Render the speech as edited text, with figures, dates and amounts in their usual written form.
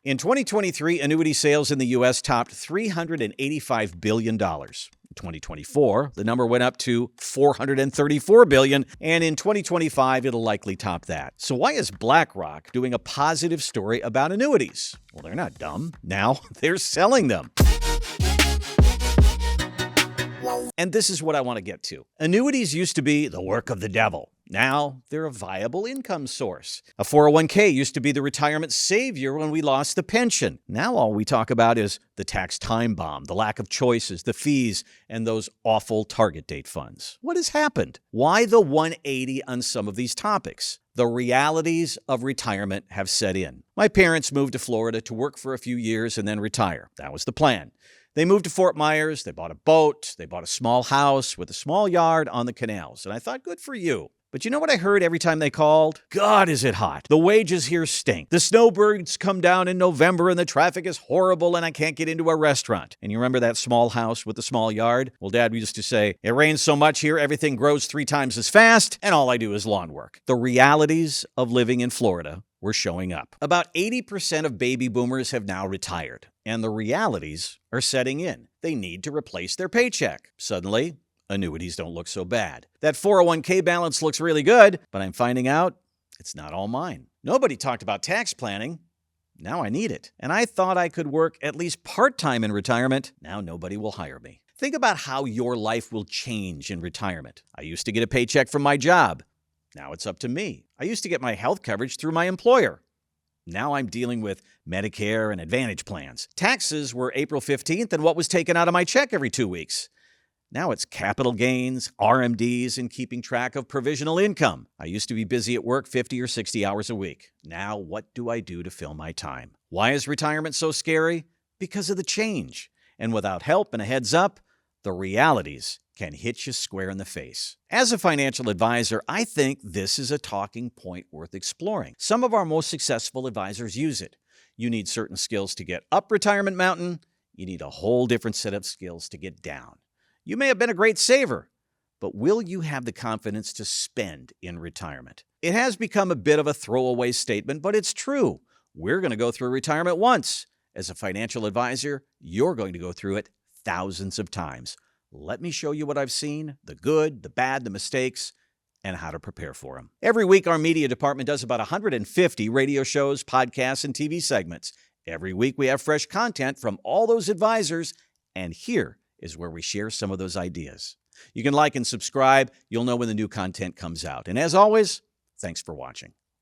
In 2023, annuity sales in the U.S. topped $385 billion. In 2024, the number went up to $434 billion, and in 2025, it'll likely top that. So why is BlackRock doing a positive story about annuities? Well, they're not dumb. Now they're selling them. And this is what I want to get to. Annuities used to be the work of the devil. Now they're a viable income source. A 401k used to be the retirement savior when we lost the pension. Now all we talk about is the tax time bomb, the lack of choices, the fees, and those awful target date funds. What has happened? Why the 180 on some of these topics? The realities of retirement have set in. My parents moved to Florida to work for a few years and then retire. That was the plan. They moved to Fort Myers, they bought a boat, they bought a small house with a small yard on the canals. And I thought, good for you. But you know what I heard every time they called? God, is it hot. The wages here stink. The snowbirds come down in November and the traffic is horrible and I can't get into a restaurant. And you remember that small house with the small yard? Well, Dad used to say, it rains so much here, everything grows 3 times as fast, and all I do is lawn work. The realities of living in Florida were showing up. About 80% of baby boomers have now retired, and the realities are setting in. They need to replace their paycheck. Suddenly, annuities don't look so bad. That 401k balance looks really good, but I'm finding out it's not all mine. Nobody talked about tax planning. Now I need it. And I thought I could work at least part-time in retirement. Now nobody will hire me. Think about how your life will change in retirement. I used to get a paycheck from my job. Now it's up to me. I used to get my health coverage through my employer. Now I'm dealing with Medicare and Advantage plans. Taxes were April 15th and what was taken out of my check every 2 weeks. Now it's capital gains, RMDs, and keeping track of provisional income. I used to be busy at work 50 or 60 hours a week. Now what do I do to fill my time? Why is retirement so scary? Because of the change. And without help and a heads up, the realities can hit you square in the face. As a financial advisor, I think this is a talking point worth exploring. Some of our most successful advisors use it. You need certain skills to get up retirement mountain. You need a whole different set of skills to get down. You may have been a great saver, but will you have the confidence to spend in retirement? It has become a bit of a throwaway statement, but it's true. We're going to go through retirement once. As a financial advisor, you're going to go through it thousands of times. Let me show you what I've seen, the good, the bad, the mistakes, and how to prepare for them. Every week, our media department does about 150 radio shows, podcasts, and TV segments. Every week, we have fresh content from all those advisors, and here is where we share some of those ideas. You can like and subscribe. You'll know when the new content comes out. And as always, thanks for watching.